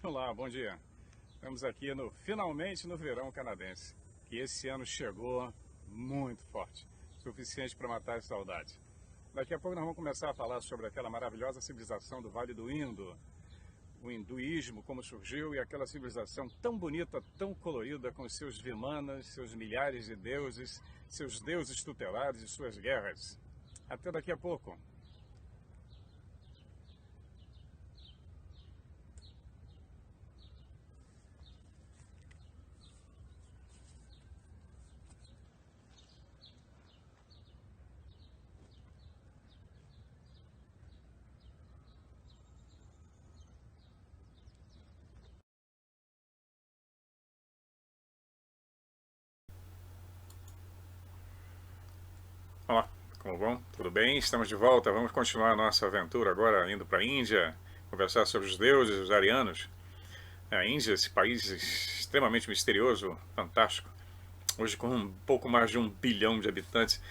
Olá, bom dia. Estamos aqui finalmente no verão canadense, que esse ano chegou muito forte, suficiente para matar a saudade. Daqui a pouco nós vamos começar a falar sobre aquela maravilhosa civilização do Vale do Indo, o hinduísmo, como surgiu, e aquela civilização tão bonita, tão colorida, com seus vimanas, seus milhares de deuses, seus deuses tutelares e suas guerras. Até daqui a pouco. Olá, como vão? Tudo bem? Estamos de volta. Vamos continuar a nossa aventura agora indo para a Índia, conversar sobre os deuses, os arianos. A Índia, esse país extremamente misterioso, fantástico. Hoje com um pouco mais de 1 bilhão de habitantes,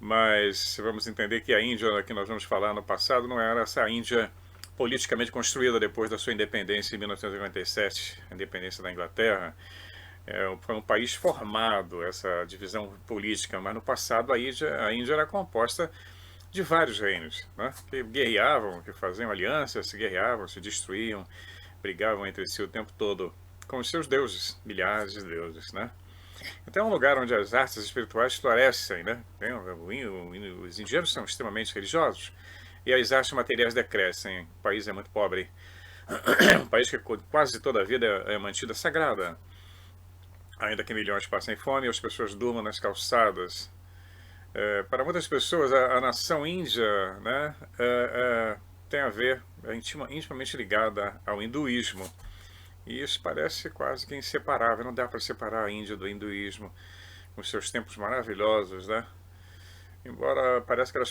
mas vamos entender que a Índia que nós vamos falar no passado não era essa Índia politicamente construída depois da sua independência em 1947, a independência da Inglaterra. Foi um país formado, essa divisão política, mas no passado a Índia era composta de vários reinos, né, que guerreavam, que faziam alianças, se guerreavam, se destruíam, brigavam entre si o tempo todo com os seus deuses, milhares de deuses, né? Então é um lugar onde as artes espirituais florescem, né? Os indianos são extremamente religiosos e as artes materiais decrescem. O país é muito pobre. É um país que quase toda a vida é mantida sagrada. Ainda que milhões passem fome, as pessoas durmam nas calçadas. Para muitas pessoas, a nação índia, né, tem a ver, intimamente ligada ao hinduísmo. E isso parece quase que inseparável, não dá para separar a Índia do hinduísmo, com seus templos maravilhosos, né? Embora pareça que elas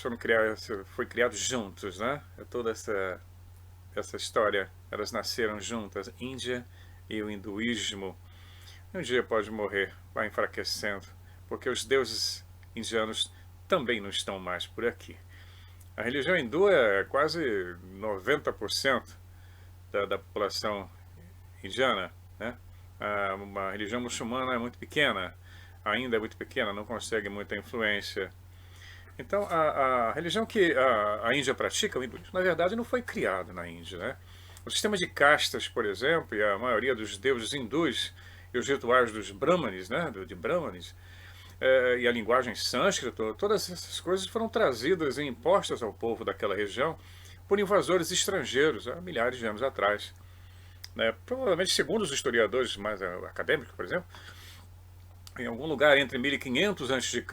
foi criados juntos, né? Toda essa história, elas nasceram juntas, Índia e o hinduísmo. Um dia pode morrer, vai enfraquecendo, porque os deuses indianos também não estão mais por aqui. A religião hindu é quase 90% da população indiana, né? Uma religião muçulmana é muito pequena, ainda é muito pequena, não consegue muita influência. Então, a religião que a Índia pratica, o hinduísmo, na verdade, não foi criado na Índia, né? O sistema de castas, por exemplo, e a maioria dos deuses hindus e os rituais dos brahmanes, né, de brahmanes, e a linguagem sânscrita, todas essas coisas foram trazidas e impostas ao povo daquela região por invasores estrangeiros há milhares de anos atrás. Né? Provavelmente, segundo os historiadores mais acadêmicos, por exemplo, em algum lugar entre 1500 a.C.,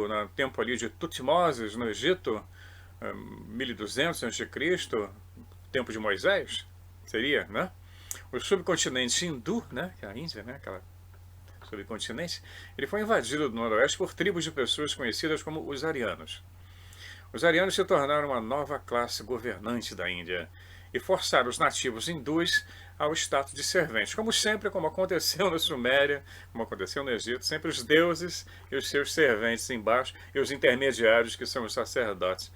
no tempo ali de Tutmoses, no Egito, 1200 a.C., tempo de Moisés, seria, né? O subcontinente hindu, né, que é a Índia, né, aquela subcontinente, ele foi invadido do noroeste por tribos de pessoas conhecidas como os arianos. Os arianos se tornaram uma nova classe governante da Índia e forçaram os nativos hindus ao status de serventes. Como sempre, como aconteceu na Suméria, como aconteceu no Egito, sempre os deuses e os seus serventes embaixo e os intermediários, que são os sacerdotes.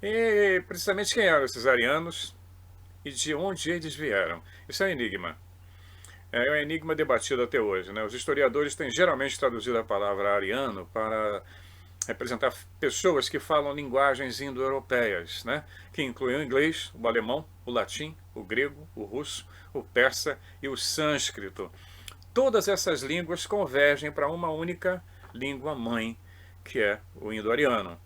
E precisamente quem eram esses arianos e de onde eles vieram? Isso é um enigma. É um enigma debatido até hoje, né? Os historiadores têm geralmente traduzido a palavra ariano para representar pessoas que falam linguagens indo-europeias, né? Que incluem o inglês, o alemão, o latim, o grego, o russo, o persa e o sânscrito. Todas essas línguas convergem para uma única língua mãe, que é o indo-ariano,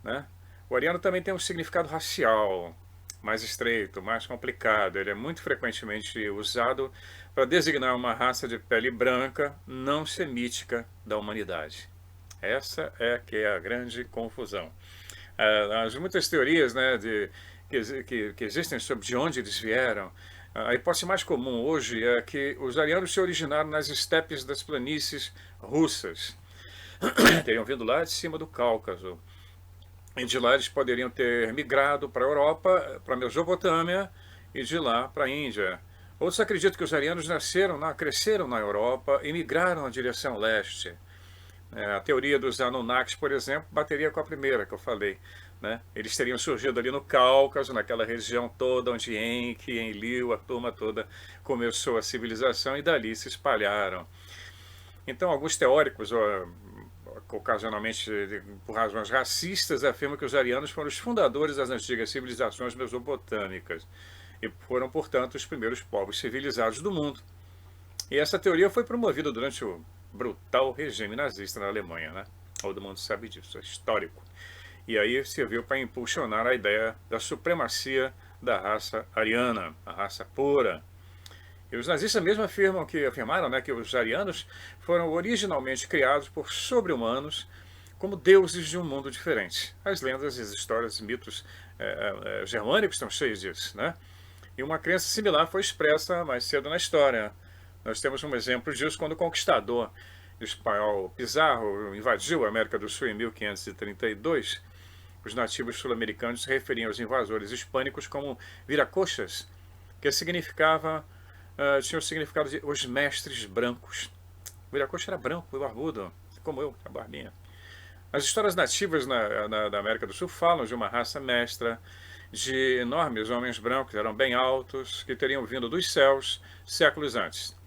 né? O ariano também tem um significado racial mais estreito, mais complicado. Ele é muito frequentemente usado para designar uma raça de pele branca não semítica da humanidade. Essa é que é a grande confusão. As muitas teorias, né, que existem sobre de onde eles vieram, a hipótese mais comum hoje é que os arianos se originaram nas estepes das planícies russas. Teriam vindo lá de cima do Cáucaso. E de lá eles poderiam ter migrado para a Europa, para a Mesopotâmia, e de lá para a Índia. Outros acreditam que os arianos cresceram na Europa e migraram na direção leste. A teoria dos Anunnakis, por exemplo, bateria com a primeira que eu falei, né? Eles teriam surgido ali no Cáucaso, naquela região toda onde Enki, Enlil, a turma toda começou a civilização e dali se espalharam. Então, alguns teóricos, ocasionalmente por razões racistas, afirmam que os arianos foram os fundadores das antigas civilizações mesopotâmicas e foram, portanto, os primeiros povos civilizados do mundo. E essa teoria foi promovida durante o brutal regime nazista na Alemanha, né? Todo mundo sabe disso, é histórico. E aí serviu para impulsionar a ideia da supremacia da raça ariana, a raça pura. E os nazistas mesmo afirmaram, né, que os arianos foram originalmente criados por sobre-humanos como deuses de um mundo diferente. As lendas, as histórias, mitos germânicos estão cheios disso, né? E uma crença similar foi expressa mais cedo na história. Nós temos um exemplo disso quando o conquistador espanhol Pizarro invadiu a América do Sul em 1532. Os nativos sul-americanos se referiam aos invasores hispânicos como viracochas, que tinha o significado de os mestres brancos. O viracocha era branco e barbudo, como eu, a barbinha. As histórias nativas da América do Sul falam de uma raça mestra, de enormes homens brancos, eram bem altos, que teriam vindo dos céus séculos antes.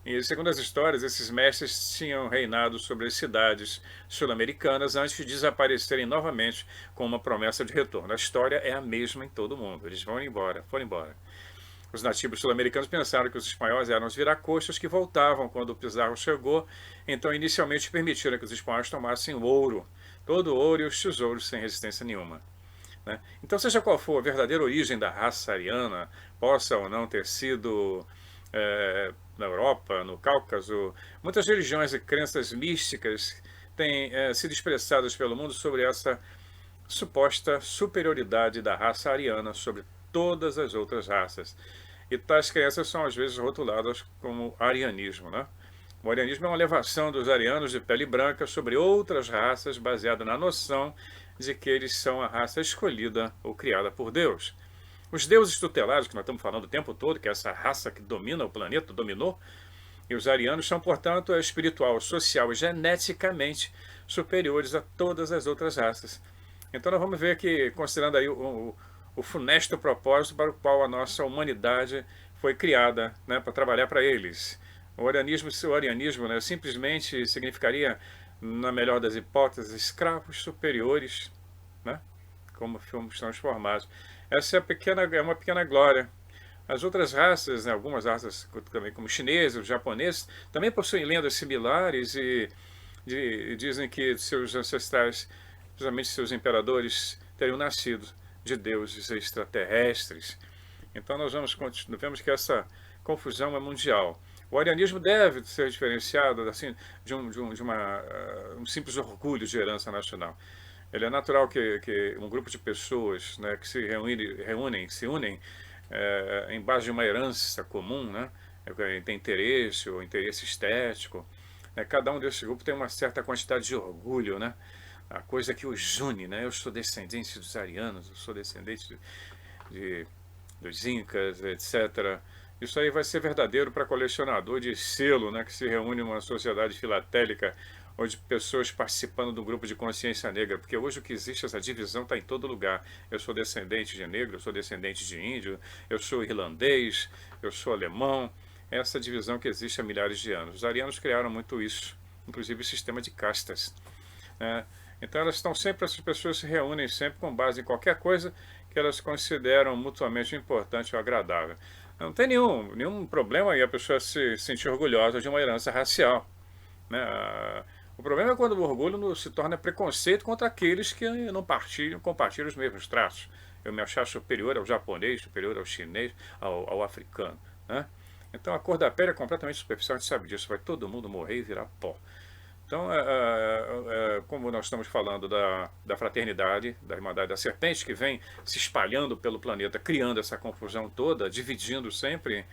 E, segundo as histórias, esses mestres tinham reinado sobre as cidades sul-americanas antes de desaparecerem novamente com uma promessa de retorno. A história é a mesma em todo o mundo. Eles foram embora. Os nativos sul-americanos pensaram que os espanhóis eram os viracochas que voltavam quando o Pizarro chegou, então inicialmente permitiram que os espanhóis tomassem o ouro, todo o ouro e os tesouros sem resistência nenhuma, né? Então, seja qual for a verdadeira origem da raça ariana, possa ou não ter sido na Europa, no Cáucaso, muitas religiões e crenças místicas têm sido expressadas pelo mundo sobre essa suposta superioridade da raça ariana sobre todas as outras raças. E tais crenças são às vezes rotuladas como arianismo, né? O arianismo é uma elevação dos arianos de pele branca sobre outras raças baseada na noção de que eles são a raça escolhida ou criada por Deus. Os deuses tutelares, que nós estamos falando o tempo todo, que é essa raça que domina o planeta, dominou, e os arianos são, portanto, espiritual, social e geneticamente superiores a todas as outras raças. Então nós vamos ver que, considerando aí o funesto propósito para o qual a nossa humanidade foi criada, né, para trabalhar para eles. O arianismo, né, simplesmente significaria, na melhor das hipóteses, escravos superiores, né, como fomos transformados. Essa é uma pequena glória. As outras raças, né, algumas raças também, como chineses, os japoneses, também possuem lendas similares e dizem que seus ancestrais, principalmente seus imperadores, teriam nascido de deuses extraterrestres. Então nós vemos que essa confusão é mundial. O arianismo deve ser diferenciado assim, de um simples orgulho de herança nacional. Ele é natural que um grupo de pessoas, né, que se unem em base de uma herança comum, né, tem interesse ou interesse estético, né, cada um desses grupos tem uma certa quantidade de orgulho, né, a coisa que os une, né, eu sou descendente dos arianos, eu sou descendente dos incas, etc. Isso aí vai ser verdadeiro para colecionador de selo, né, que se reúne em uma sociedade filatélica ou de pessoas participando do grupo de consciência negra, porque hoje o que existe, essa divisão está em todo lugar. Eu sou descendente de negro, eu sou descendente de índio, eu sou irlandês, eu sou alemão. Essa divisão que existe há milhares de anos. Os arianos criaram muito isso, inclusive o sistema de castas, né? Então essas pessoas se reúnem sempre com base em qualquer coisa que elas consideram mutuamente importante ou agradável. Não tem nenhum problema aí a pessoa se sentir orgulhosa de uma herança racial, né? O problema é quando o orgulho se torna preconceito contra aqueles que não compartilham os mesmos traços. Eu me achar superior ao japonês, superior ao chinês, ao africano, né? Então a cor da pele é completamente superficial, a gente sabe disso, vai todo mundo morrer e virar pó. Então, como nós estamos falando da fraternidade, da Irmandade da Serpente, que vem se espalhando pelo planeta, criando essa confusão toda, dividindo sempre,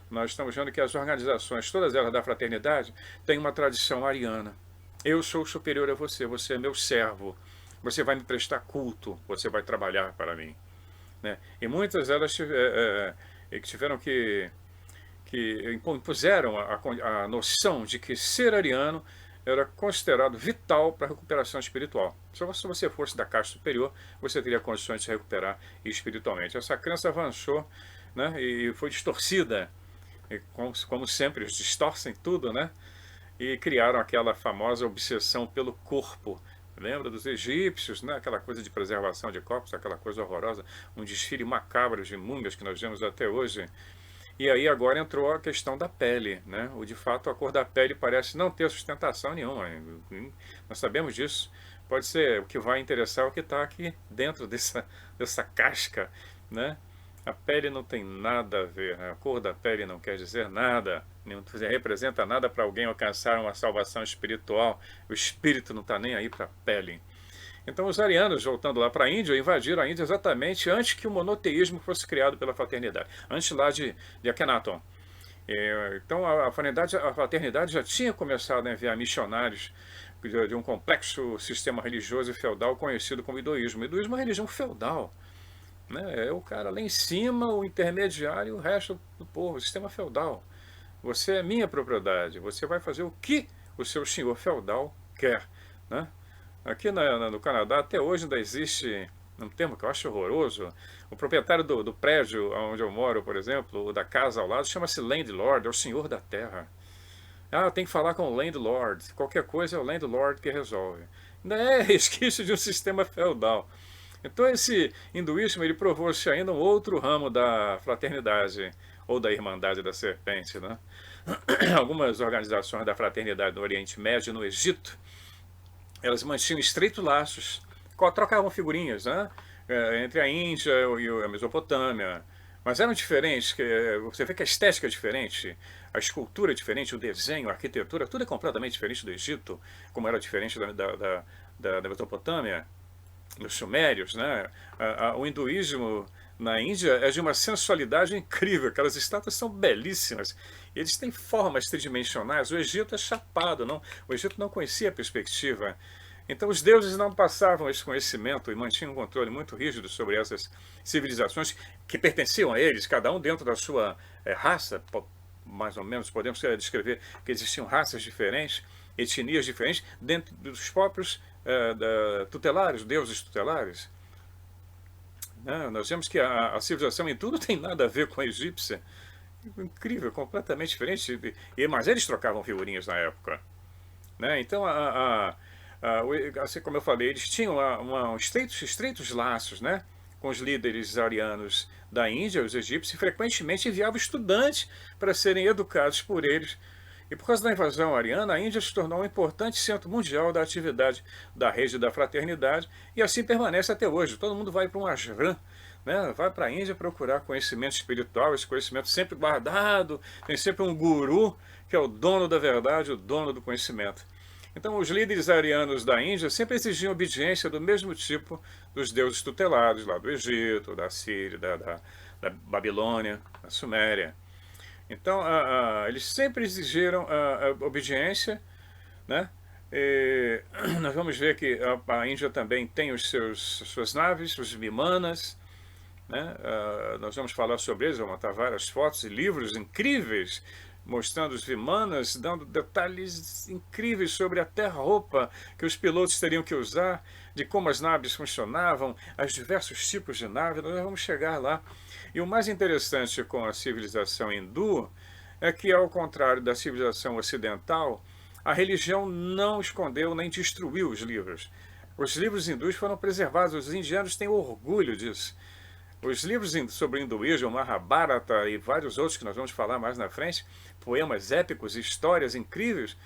nós estamos vendo que as organizações, todas elas da fraternidade, têm uma tradição ariana. Eu sou superior a você, você é meu servo, você vai me prestar culto, você vai trabalhar para mim, né? E muitas delas tiveram que impuseram a noção de que ser ariano era considerado vital para a recuperação espiritual. Só se você fosse da caixa superior, você teria condições de se recuperar espiritualmente. Essa crença avançou, né, e foi distorcida, e como sempre, eles distorcem tudo, né? E criaram aquela famosa obsessão pelo corpo. Lembra dos egípcios, né? Aquela coisa de preservação de corpos, aquela coisa horrorosa, um desfile macabro de múmias que nós vemos até hoje. E aí agora entrou a questão da pele, né? O de fato a cor da pele parece não ter sustentação nenhuma. Nós sabemos disso. Pode ser o que vai interessar é o que está aqui dentro dessa casca, né? A pele não tem nada a ver, né? A cor da pele não quer dizer nada, não representa nada para alguém alcançar uma salvação espiritual. O espírito não está nem aí para a pele. Então os arianos, voltando lá para a Índia, invadiram a Índia exatamente antes que o monoteísmo fosse criado pela fraternidade, antes lá de Akhenaton. Então a fraternidade já tinha começado a enviar missionários de um complexo sistema religioso e feudal conhecido como hinduísmo. O hinduísmo é uma religião feudal, né? É o cara lá em cima, o intermediário e o resto do povo, o sistema feudal. Você é minha propriedade, você vai fazer o que o seu senhor feudal quer, né? Aqui no Canadá, até hoje ainda existe um termo que eu acho horroroso. O proprietário do prédio onde eu moro, por exemplo, ou da casa ao lado, chama-se landlord, é o senhor da terra. Ah, tem que falar com o landlord. Qualquer coisa é o landlord que resolve. Ainda é resquício de um sistema feudal. Então esse hinduísmo ele provou-se ainda um outro ramo da fraternidade ou da irmandade da serpente, né? Algumas organizações da fraternidade no Oriente Médio e no Egito, elas mantinham estreitos laços, trocavam figurinhas, né? Entre a Índia e a Mesopotâmia, mas eram diferentes. Você vê que a estética é diferente, a escultura é diferente, o desenho, a arquitetura, tudo é completamente diferente do Egito, como era diferente da Mesopotâmia, dos sumérios, né? O hinduísmo na Índia é de uma sensualidade incrível, aquelas estátuas são belíssimas, eles têm formas tridimensionais. O Egito é chapado, não? O Egito não conhecia a perspectiva. Então os deuses não passavam esse conhecimento e mantinham um controle muito rígido sobre essas civilizações que pertenciam a eles, cada um dentro da sua raça, mais ou menos podemos descrever que existiam raças diferentes, etnias diferentes, dentro dos próprios tutelares, deuses tutelares. Nós vemos que a civilização em tudo tem nada a ver com a egípcia. Incrível, completamente diferente. Mas eles trocavam figurinhas na época, né? Então, assim como eu falei, eles tinham estreitos laços, né, com os líderes arianos da Índia, os egípcios, e frequentemente enviavam estudantes para serem educados por eles. E por causa da invasão ariana, a Índia se tornou um importante centro mundial da atividade da rede da fraternidade, e assim permanece até hoje. Todo mundo vai para um ashram, né? Vai para a Índia procurar conhecimento espiritual, esse conhecimento sempre guardado, tem sempre um guru que é o dono da verdade, o dono do conhecimento. Então os líderes arianos da Índia sempre exigiam obediência do mesmo tipo dos deuses tutelados lá do Egito, da Síria, da Babilônia, da Suméria. Então, eles sempre exigiram a obediência, né? E nós vamos ver que a Índia também tem suas naves, os vimanas, né? Nós vamos falar sobre eles, vamos botar várias fotos e livros incríveis, mostrando os vimanas, dando detalhes incríveis sobre a terra-roupa que os pilotos teriam que usar, de como as naves funcionavam, os diversos tipos de nave. Nós vamos chegar lá. E o mais interessante com a civilização hindu é que, ao contrário da civilização ocidental, a religião não escondeu nem destruiu os livros. Os livros hindus foram preservados, os indianos têm orgulho disso. Os livros sobre o hinduísmo, Mahabharata e vários outros que nós vamos falar mais na frente, poemas épicos, histórias incríveis,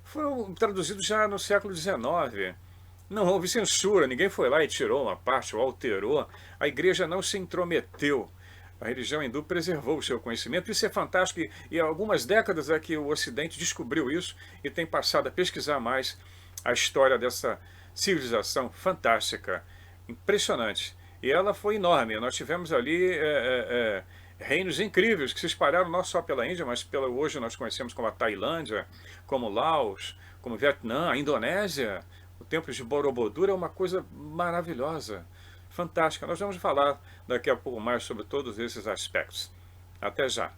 foram traduzidos já no século XIX. Não houve censura, ninguém foi lá e tirou uma parte ou alterou. A igreja não se intrometeu. A religião hindu preservou o seu conhecimento. Isso é fantástico e há algumas décadas é que o Ocidente descobriu isso e tem passado a pesquisar mais a história dessa civilização fantástica, impressionante. E ela foi enorme. Nós tivemos ali reinos incríveis que se espalharam não só pela Índia, mas hoje nós conhecemos como a Tailândia, como Laos, como Vietnã, a Indonésia. O templo de Borobudur é uma coisa maravilhosa, fantástica. Nós vamos falar daqui a pouco mais sobre todos esses aspectos. Até já.